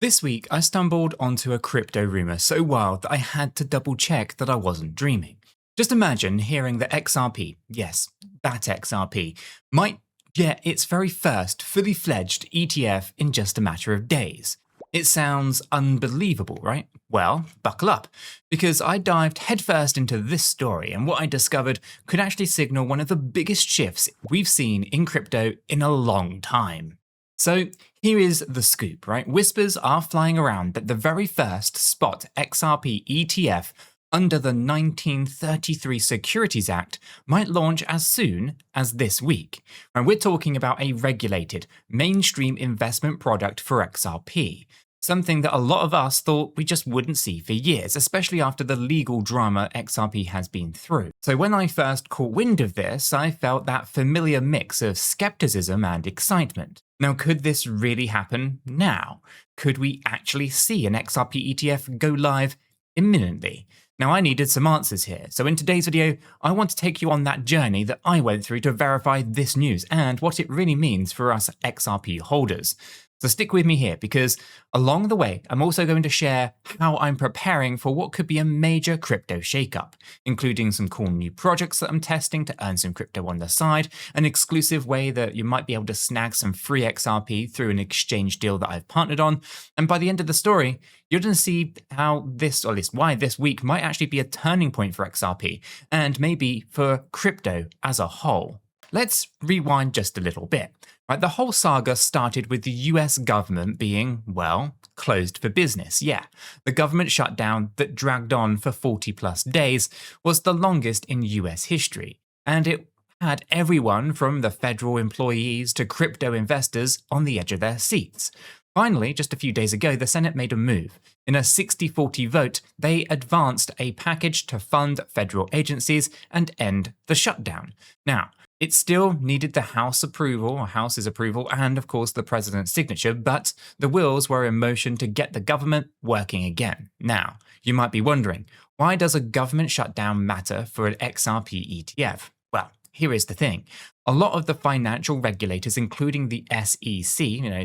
This week, I stumbled onto a crypto rumor so wild that I had to double check that I wasn't dreaming. Just imagine hearing that XRP, yes, that XRP, might get its very first fully fledged ETF in just a matter of days. It sounds unbelievable, right? Well, buckle up, because I dived headfirst into this story, and what I discovered could actually signal one of the biggest shifts we've seen in crypto in a long time. So here is the scoop, right? Whispers are flying around that the very first spot XRP ETF under the 1933 Securities Act might launch as soon as this week. And we're talking about a regulated, mainstream investment product for XRP. Something that a lot of us thought we just wouldn't see for years, especially after the legal drama XRP has been through. So when I first caught wind of this, I felt that familiar mix of skepticism and excitement. Now, could this really happen now? Could we actually see an XRP ETF go live imminently? Now, I needed some answers here, so in today's video, I want to take you on that journey that I went through to verify this news and what it really means for us XRP holders. So stick with me here, because along the way, I'm also going to share how I'm preparing for what could be a major crypto shakeup, including some cool new projects that I'm testing to earn some crypto on the side, an exclusive way that you might be able to snag some free XRP through an exchange deal that I've partnered on, and by the end of the story, you're going to see how this, or at least why this week might actually be a turning point for XRP, and maybe for crypto as a whole. Let's rewind just a little bit. Right, the whole saga started with the US government being, well, closed for business. Yeah, the government shutdown that dragged on for 40 plus days was the longest in US history, and it had everyone from the federal employees to crypto investors on the edge of their seats. Finally, just a few days ago, the Senate made a move. In a 60-40 vote, they advanced a package to fund federal agencies and end the shutdown. Now, it still needed the House's approval, and of course the president's signature, but the wheels were in motion to get the government working again. Now, you might be wondering, why does a government shutdown matter for an XRP ETF? Well, here is the thing. A lot of the financial regulators, including the SEC,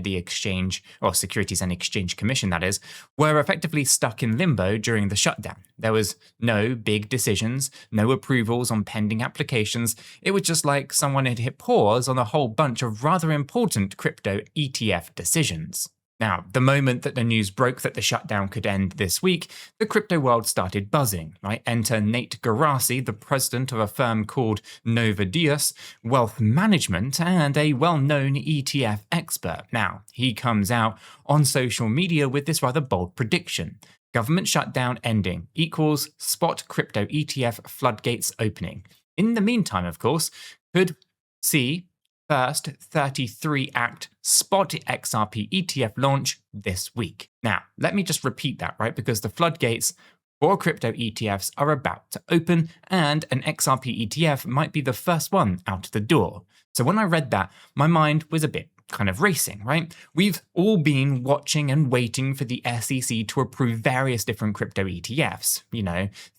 the Exchange or Securities and Exchange Commission, that is, were effectively stuck in limbo during the shutdown. There was no big decisions, no approvals on pending applications. It was just like someone had hit pause on a whole bunch of rather important crypto ETF decisions. Now, the moment that the news broke that the shutdown could end this week, the crypto world started buzzing, right? Enter 𝗗𝗶𝘀𝗰𝗍, the president of a firm called 𝗗𝗶𝘀𝗰𝘀 Wealth Management and a well-known ETF expert. Now, he comes out on social media with this rather bold prediction. Government shutdown ending equals spot crypto ETF floodgates opening. In the meantime, of course, could see first 33 Act spot XRP ETF launch this week. Now, let me just repeat that, right? Because the floodgates for crypto ETFs are about to open, and an XRP ETF might be the first one out the door. So when I read that, my mind was a bit kind of racing, right? We've all been watching and waiting for the SEC to approve various different crypto ETFs,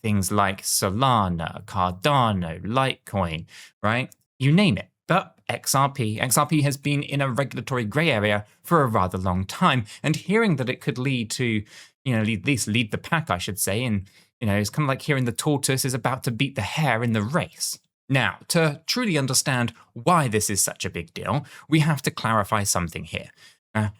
things like Solana, Cardano, Litecoin, right? You name it. But XRP has been in a regulatory grey area for a rather long time, and hearing that it could lead to, at least lead the pack, I should say, and, it's kind of like hearing the tortoise is about to beat the hare in the race. Now, to truly understand why this is such a big deal, we have to clarify something here.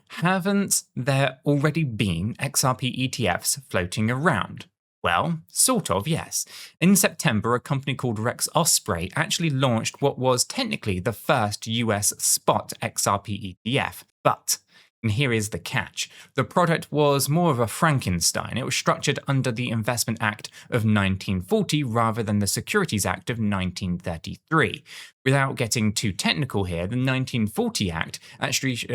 Haven't there already been XRP ETFs floating around? Well, sort of, yes. In September, a company called XRP actually launched what was technically the first US spot XRP ETF. But, and here is the catch, the product was more of a Frankenstein. It was structured under the Investment Act of 1940 rather than the Securities Act of 1933. Without getting too technical here, the 1940 Act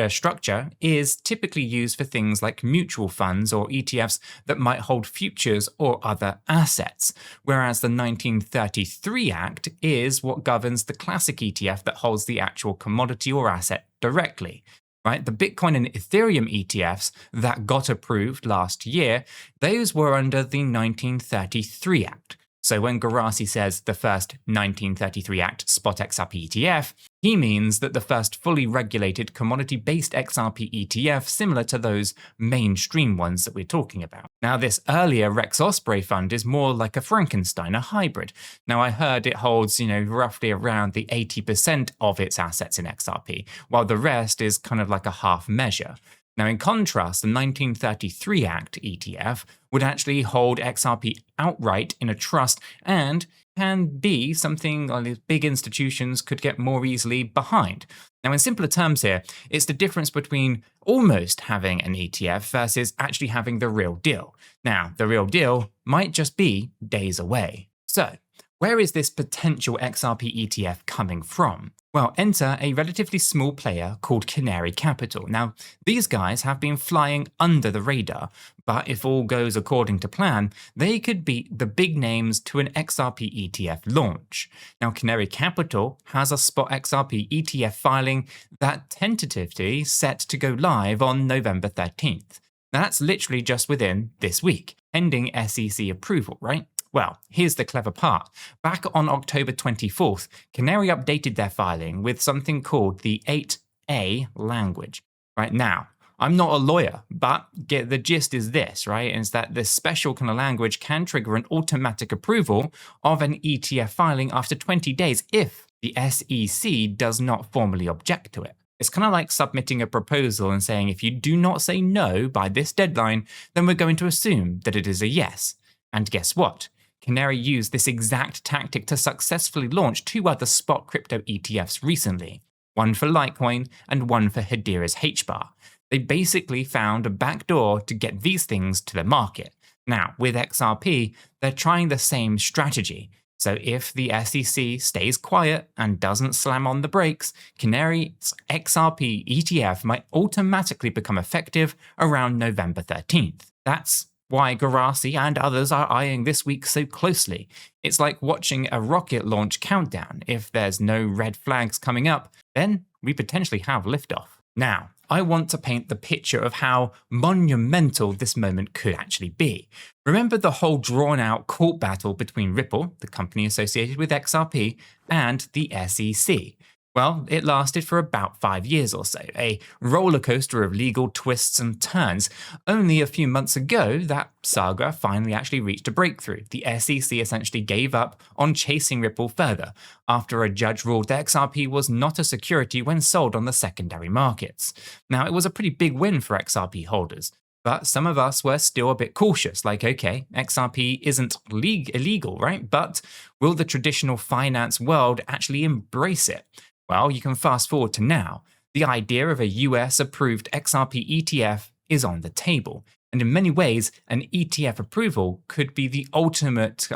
structure is typically used for things like mutual funds or ETFs that might hold futures or other assets, whereas the 1933 Act is what governs the classic ETF that holds the actual commodity or asset directly. Right? The Bitcoin and Ethereum ETFs that got approved last year, those were under the 1933 Act. So when 𝗗𝗂𝘃 says the first 1933 Act spot XRP ETF, he means that the first fully regulated commodity-based XRP ETF similar to those mainstream ones that we're talking about. Now this earlier Rex Osprey fund is more like a Frankenstein, a hybrid. Now I heard it holds, roughly around the 80% of its assets in XRP, while the rest is kind of like a half measure. Now, in contrast, the 1933 Act ETF would actually hold XRP outright in a trust and can be something big institutions could get more easily behind. Now, in simpler terms here, it's the difference between almost having an ETF versus actually having the real deal. Now, the real deal might just be days away. So, where is this potential XRP ETF coming from? Well, enter a relatively small player called Canary Capital. Now, these guys have been flying under the radar, but if all goes according to plan, they could beat the big names to an XRP ETF launch. Now, Canary Capital has a spot XRP ETF filing that tentatively set to go live on November 13th. Now, that's literally just within this week, pending SEC approval, right? Well, here's the clever part. Back on October 24th, Canary updated their filing with something called the 8A language. Right now, I'm not a lawyer, but the gist is this, right? Is that this special kind of language can trigger an automatic approval of an ETF filing after 20 days if the SEC does not formally object to it. It's kind of like submitting a proposal and saying if you do not say no by this deadline, then we're going to assume that it is a yes. And guess what? Canary used this exact tactic to successfully launch 2 other spot crypto ETFs recently, one for Litecoin and one for Hedera's 𝗗𝗶𝘀𝗰𝗍. They basically found a backdoor to get these things to the market. Now, with XRP, they're trying the same strategy. So if the SEC stays quiet and doesn't slam on the brakes, Canary's XRP ETF might automatically become effective around November 13th. That's why 𝗗𝗂𝘃 and others are eyeing this week so closely. It's like watching a rocket launch countdown. If there's no red flags coming up, then we potentially have liftoff. Now, I want to paint the picture of how monumental this moment could actually be. Remember the whole drawn-out court battle between Ripple, the company associated with XRP, and the SEC? Well, it lasted for about 5 years or so, a roller coaster of legal twists and turns. Only a few months ago, that saga finally actually reached a breakthrough. The SEC essentially gave up on chasing Ripple further after a judge ruled that XRP was not a security when sold on the secondary markets. Now, it was a pretty big win for XRP holders. But some of us were still a bit cautious, like, okay, XRP isn't illegal, right? But will the traditional finance world actually embrace it? Well, you can fast forward to now. The idea of a US-approved XRP ETF is on the table. And in many ways, an ETF approval could be the ultimate,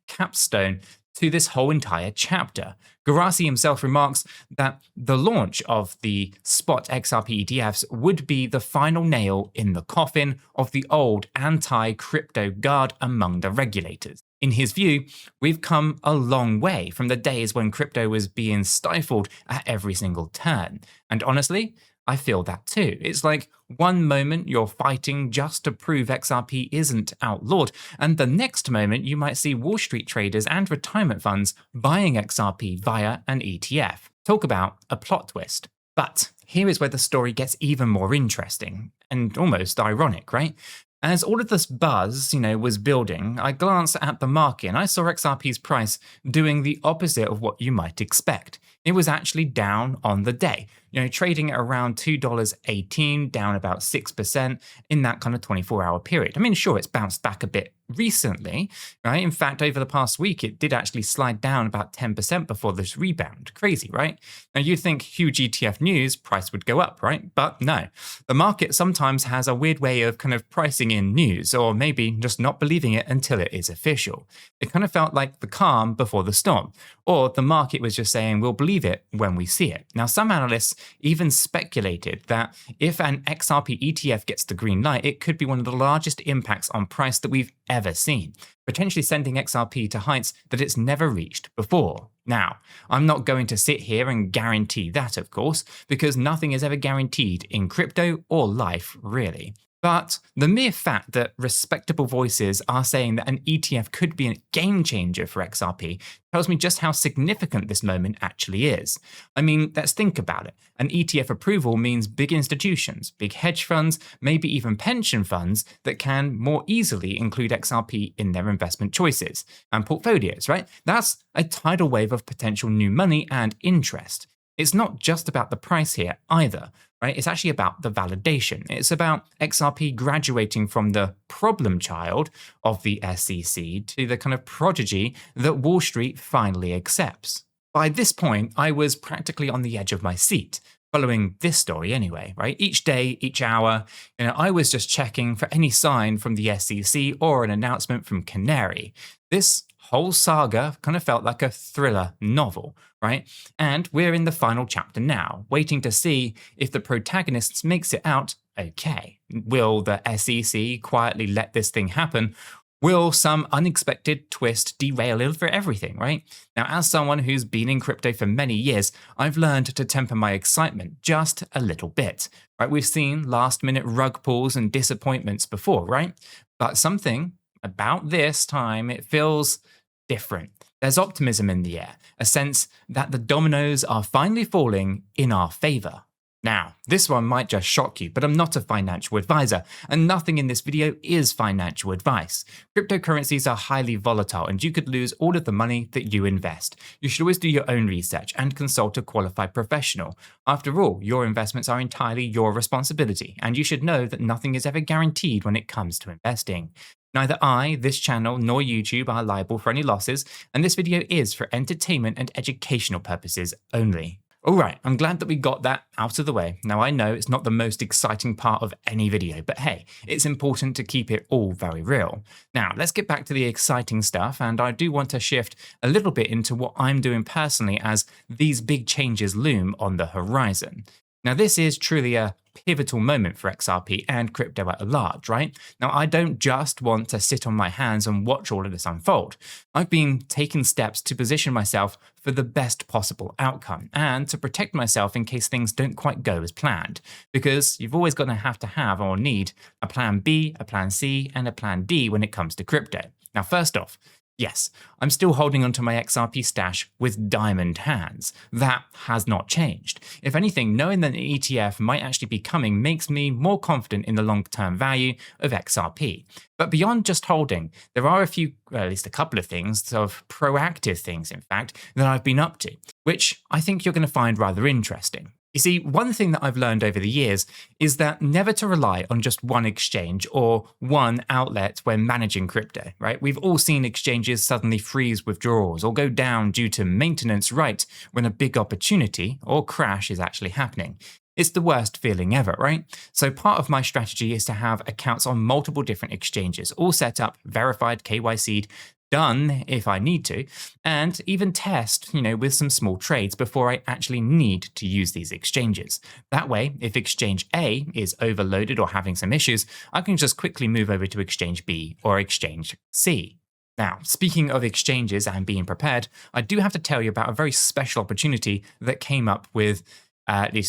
capstone to this whole entire chapter. 𝗗𝗂𝘃 himself remarks that the launch of the spot XRP ETFs would be the final nail in the coffin of the old anti-crypto guard among the regulators. In his view, we've come a long way from the days when crypto was being stifled at every single turn. And honestly, I feel that too. It's like one moment you're fighting just to prove XRP isn't outlawed, and the next moment you might see Wall Street traders and retirement funds buying XRP via an ETF. Talk about a plot twist. But here is where the story gets even more interesting, and almost ironic, right? As all of this buzz, was building, I glanced at the market and I saw XRP's price doing the opposite of what you might expect. It was actually down on the day, trading at around $2.18, down about 6% in that kind of 24-hour period. I mean, sure, it's bounced back a bit recently, right? In fact, over the past week, it did actually slide down about 10% before this rebound. Crazy, right? Now, you'd think huge ETF news, price would go up, right? But no. The market sometimes has a weird way of kind of pricing in news, or maybe just not believing it until it is official. It kind of felt like the calm before the storm, or the market was just saying, we'll believe it when we see it. Now, some analysts even speculated that if an XRP ETF gets the green light, it could be one of the largest impacts on price that we've ever seen, potentially sending XRP to heights that it's never reached before. Now, I'm not going to sit here and guarantee that, of course, because nothing is ever guaranteed in crypto or life, really. But the mere fact that respectable voices are saying that an ETF could be a game changer for XRP tells me just how significant this moment actually is. I mean, let's think about it. An ETF approval means big institutions, big hedge funds, maybe even pension funds that can more easily include XRP in their investment choices and portfolios, right? That's a tidal wave of potential new money and interest. It's not just about the price here either, right? It's actually about the validation. It's about XRP graduating from the problem child of the SEC to the kind of prodigy that Wall Street finally accepts. By this point, I was practically on the edge of my seat, following this story anyway, right? Each day, each hour, I was just checking for any sign from the SEC or an announcement from Canary. This whole saga kind of felt like a thriller novel, right? And we're in the final chapter now, waiting to see if the protagonist makes it out okay. Will the SEC quietly let this thing happen? Will some unexpected twist derail everything, right? Now, as someone who's been in crypto for many years, I've learned to temper my excitement just a little bit, right? We've seen last-minute rug pulls and disappointments before, right? But something about this time, it feels different. There's optimism in the air, a sense that the dominoes are finally falling in our favor. Now, this one might just shock you, but I'm not a financial advisor, and nothing in this video is financial advice. Cryptocurrencies are highly volatile, and you could lose all of the money that you invest. You should always do your own research and consult a qualified professional. After all, your investments are entirely your responsibility, and you should know that nothing is ever guaranteed when it comes to investing. Neither I, this channel, nor YouTube are liable for any losses, and this video is for entertainment and educational purposes only. Alright, I'm glad that we got that out of the way. Now I know it's not the most exciting part of any video, but hey, it's important to keep it all very real. Now, let's get back to the exciting stuff, and I do want to shift a little bit into what I'm doing personally as these big changes loom on the horizon. Now, this is truly a pivotal moment for XRP and crypto at large, right? Now, I don't just want to sit on my hands and watch all of this unfold. I've been taking steps to position myself for the best possible outcome and to protect myself in case things don't quite go as planned. Because you've always got to have or need a plan B, a plan C, and a plan D when it comes to crypto. Now, first off, yes, I'm still holding onto my XRP stash with diamond hands. That has not changed. If anything, knowing that an ETF might actually be coming makes me more confident in the long-term value of XRP. But beyond just holding, there are at least a couple of things, sort of proactive things, in fact, that I've been up to, which I think you're going to find rather interesting. You see, one thing that I've learned over the years is that never to rely on just one exchange or one outlet when managing crypto, right? We've all seen exchanges suddenly freeze withdrawals or go down due to maintenance right when a big opportunity or crash is actually happening. It's the worst feeling ever, right? So part of my strategy is to have accounts on multiple different exchanges, all set up, verified, KYC'd, done if I need to, and even test, with some small trades before I actually need to use these exchanges. That way, if exchange A is overloaded or having some issues, I can just quickly move over to exchange B or exchange C. Now, speaking of exchanges and being prepared, I do have to tell you about a very special opportunity that came up with,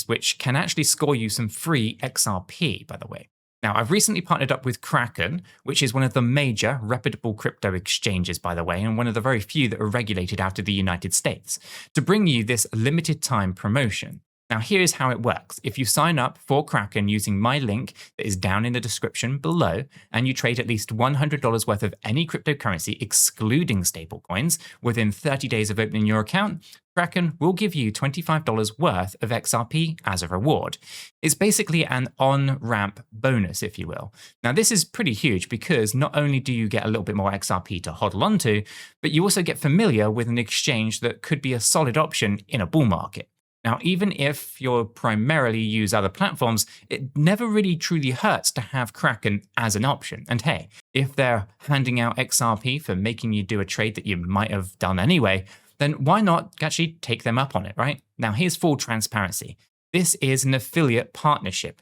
which can actually score you some free XRP, by the way. Now, I've recently partnered up with Kraken, which is one of the major reputable crypto exchanges, by the way, and one of the very few that are regulated out of the United States, to bring you this limited time promotion. Now, here's how it works. If you sign up for Kraken using my link that is down in the description below, and you trade at least $100 worth of any cryptocurrency, excluding stablecoins, within 30 days of opening your account, Kraken will give you $25 worth of XRP as a reward. It's basically an on-ramp bonus, if you will. Now, this is pretty huge because not only do you get a little bit more XRP to hodl onto, but you also get familiar with an exchange that could be a solid option in a bull market. Now, even if you primarily use other platforms, it never really truly hurts to have Kraken as an option. And hey, if they're handing out XRP for making you do a trade that you might have done anyway, then why not actually take them up on it, right? Now, here's full transparency. This is an affiliate partnership.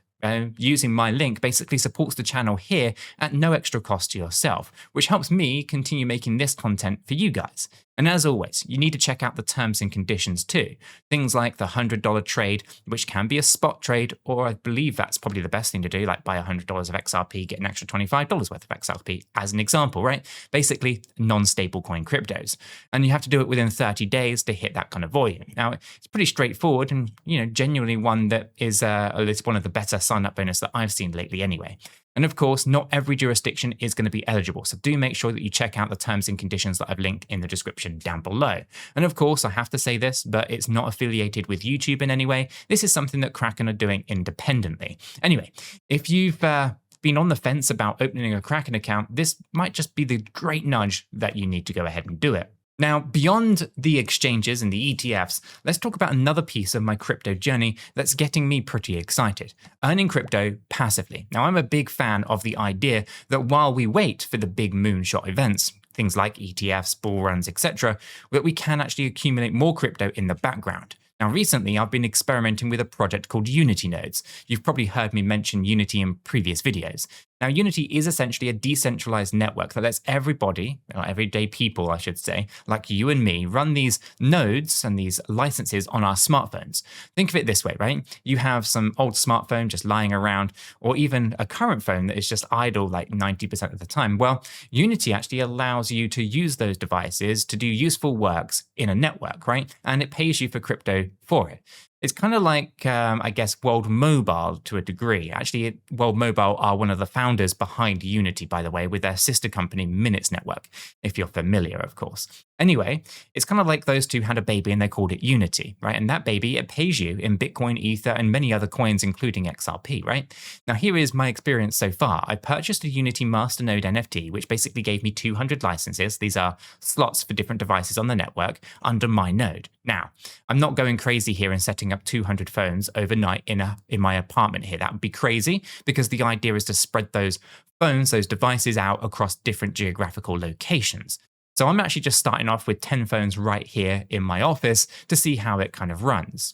Using my link basically supports the channel here at no extra cost to yourself, which helps me continue making this content for you guys. And as always, you need to check out the terms and conditions too. Things like the $100 trade, which can be a spot trade, or I believe that's probably the best thing to do, like buy $100 of XRP, get an extra $25 worth of XRP, as an example, right? Basically, non-stable coin cryptos. And you have to do it within 30 days to hit that kind of volume. Now, it's pretty straightforward and, genuinely one that is it's one of the better sign-up bonus that I've seen lately anyway. And of course, not every jurisdiction is going to be eligible, so do make sure that you check out the terms and conditions that I've linked in the description down below. And of course, I have to say this, but it's not affiliated with YouTube in any way. This is something that Kraken are doing independently. Anyway, if you've been on the fence about opening a Kraken account, this might just be the great nudge that you need to go ahead and do it. Now, beyond the exchanges and the ETFs, let's talk about another piece of my crypto journey that's getting me pretty excited: earning crypto passively. Now, I'm a big fan of the idea that while we wait for the big moonshot events, things like ETFs, bull runs, etc., that we can actually accumulate more crypto in the background. Now, recently, I've been experimenting with a project called Unity Nodes. You've probably heard me mention Unity in previous videos. Now, Unity is essentially a decentralized network that lets everybody, or everyday people, I should say, like you and me, run these nodes and these licenses on our smartphones. Think of it this way, right? You have some old smartphone just lying around, or even a current phone that is just idle like 90% of the time. Well, Unity actually allows you to use those devices to do useful works in a network, right? And it pays you for crypto for it. It's kind of like, I guess, World Mobile to a degree. Actually, World Mobile are one of the founders behind Unity, by the way, with their sister company, Minutes Network, if you're familiar, of course. Anyway, it's kind of like those two had a baby and they called it Unity, right? And that baby, it pays you in Bitcoin, Ether, and many other coins, including XRP, right? Now, here is my experience so far. I purchased a Unity Masternode NFT, which basically gave me 200 licenses. These are slots for different devices on the network under my node. Now, I'm not going crazy here and setting up 200 phones overnight in my apartment here. That would be crazy, because the idea is to spread those phones, those devices out across different geographical locations. So I'm actually just starting off with 10 phones right here in my office to see how it kind of runs,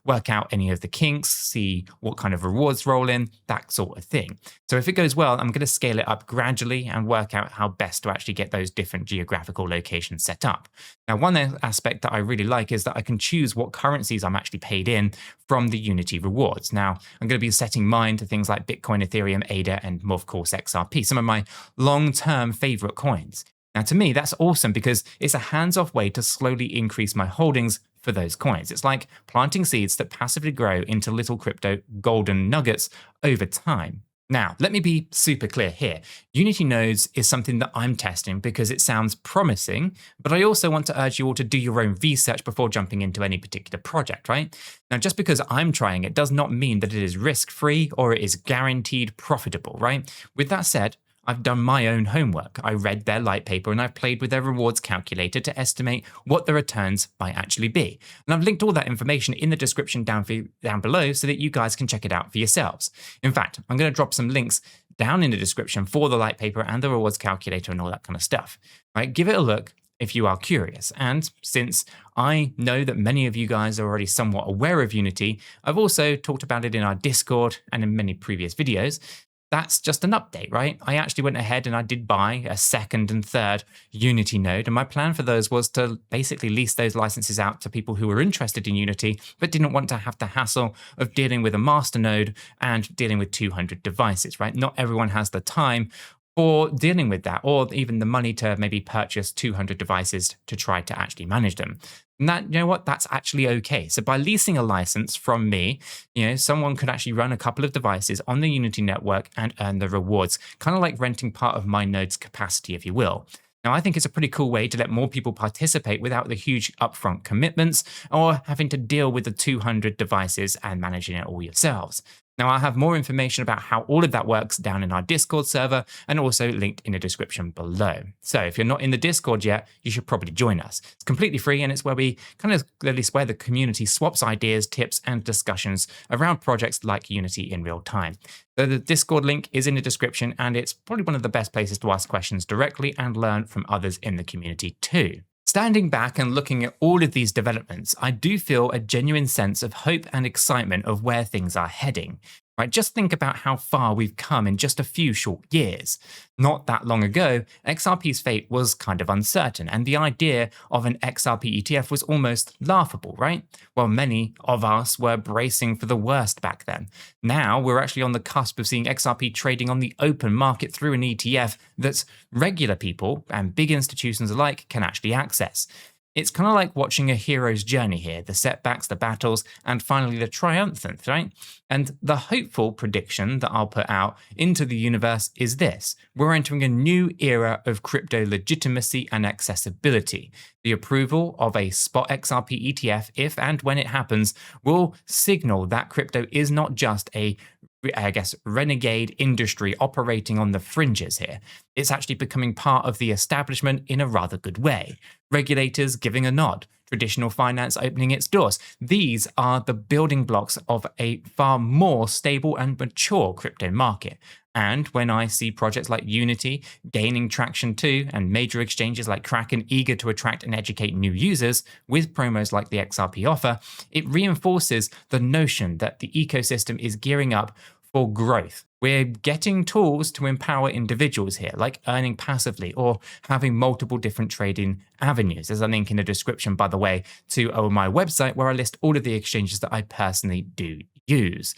work out any of the kinks, see what kind of rewards roll in, that sort of thing. So if it goes well, I'm going to scale it up gradually and work out how best to actually get those different geographical locations set up. Now, one aspect that I really like is that I can choose what currencies I'm actually paid in from the Unity rewards. Now, I'm going to be setting mine to things like Bitcoin, Ethereum, ADA, and of course XRP, some of my long-term favorite coins. Now, to me, that's awesome because it's a hands-off way to slowly increase my holdings for those coins. It's like planting seeds that passively grow into little crypto golden nuggets over time. Now, let me be super clear here. Unity Nodes is something that I'm testing because it sounds promising, but I also want to urge you all to do your own research before jumping into any particular project, right? Now, just because I'm trying it does not mean that it is risk-free or it is guaranteed profitable, right? With that said, I've done my own homework. I read their light paper and I've played with their rewards calculator to estimate what the returns might actually be. And I've linked all that information in the description down below so that you guys can check it out for yourselves. In fact, I'm going to drop some links down in the description for the light paper and the rewards calculator and all that kind of stuff. Right? Give it a look if you are curious. And since I know that many of you guys are already somewhat aware of Unity, I've also talked about it in our Discord and in many previous videos. That's just an update, right? I actually went ahead and I did buy a second and third Unity node. And my plan for those was to basically lease those licenses out to people who were interested in Unity, but didn't want to have the hassle of dealing with a master node and dealing with 200 devices, right? Not everyone has the time for dealing with that, or even the money to maybe purchase 200 devices to try to actually manage them. And that, you know what, that's actually okay. So by leasing a license from me, someone could actually run a couple of devices on the Unity network and earn the rewards, kind of like renting part of my node's capacity, if you will. Now, I think it's a pretty cool way to let more people participate without the huge upfront commitments or having to deal with the 200 devices and managing it all yourselves. Now, I'll have more information about how all of that works down in our Discord server and also linked in the description below. So if you're not in the Discord yet, you should probably join us. It's completely free and it's where we where the community swaps ideas, tips, and discussions around projects like Unity in real time. So the Discord link is in the description and it's probably one of the best places to ask questions directly and learn from others in the community too. Standing back and looking at all of these developments, I do feel a genuine sense of hope and excitement of where things are heading. right? Just think about how far we've come in just a few short years. Not that long ago, XRP's fate was kind of uncertain, and the idea of an XRP ETF was almost laughable, right? Well, many of us were bracing for the worst back then. Now, we're actually on the cusp of seeing XRP trading on the open market through an ETF that regular people and big institutions alike can actually access. It's kind of like watching a hero's journey here, the setbacks, the battles, and finally the triumphant, right? And the hopeful prediction that I'll put out into the universe is this. We're entering a new era of crypto legitimacy and accessibility. The approval of a spot XRP ETF, if and when it happens, will signal that crypto is not just a renegade industry operating on the fringes here. It's actually becoming part of the establishment in a rather good way. Regulators giving a nod, traditional finance opening its doors. These are the building blocks of a far more stable and mature crypto market. And when I see projects like Unity gaining traction too, and major exchanges like Kraken eager to attract and educate new users with promos like the XRP offer, it reinforces the notion that the ecosystem is gearing up for growth. We're getting tools to empower individuals here, like earning passively or having multiple different trading avenues. There's a link in the description, by the way, to my website where I list all of the exchanges that I personally do use.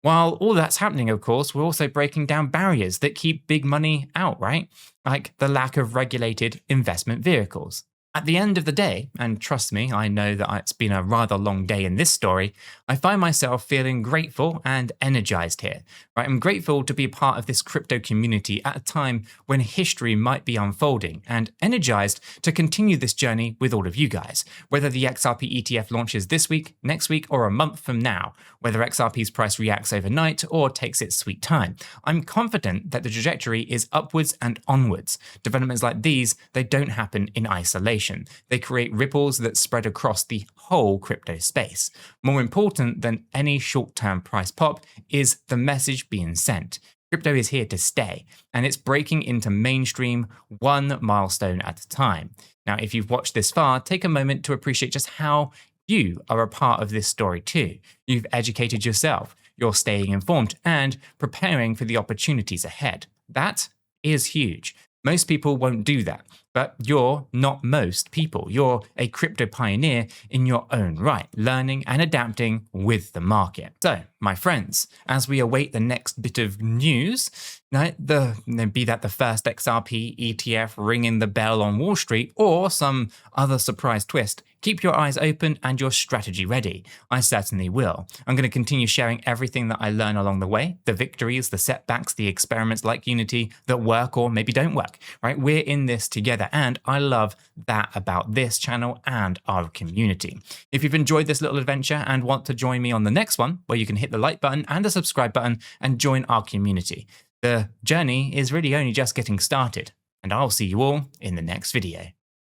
While all that's happening, of course, we're also breaking down barriers that keep big money out, right? Like the lack of regulated investment vehicles. At the end of the day, and trust me, I know that it's been a rather long day in this story, I find myself feeling grateful and energized here. Right? I'm grateful to be a part of this crypto community at a time when history might be unfolding, and energized to continue this journey with all of you guys. Whether the XRP ETF launches this week, next week, or a month from now, whether XRP's price reacts overnight or takes its sweet time, I'm confident that the trajectory is upwards and onwards. Developments like these, they don't happen in isolation. They create ripples that spread across the whole crypto space. More important than any short-term price pop is the message being sent. Crypto is here to stay, and it's breaking into mainstream one milestone at a time. Now, if you've watched this far, take a moment to appreciate just how you are a part of this story too. You've educated yourself, you're staying informed, and preparing for the opportunities ahead. That is huge. Most people won't do that, but you're not most people. You're a crypto pioneer in your own right, learning and adapting with the market. So, my friends, as we await the next bit of news, be that the first XRP ETF ringing the bell on Wall Street or some other surprise twist, keep your eyes open and your strategy ready. I certainly will. I'm going to continue sharing everything that I learn along the way, the victories, the setbacks, the experiments like Unity that work or maybe don't work, right? We're in this together, and I love that about this channel and our community. If you've enjoyed this little adventure and want to join me on the next one, where you can hit the like button and the subscribe button and join our community. The journey is really only just getting started, and I'll see you all in the next video.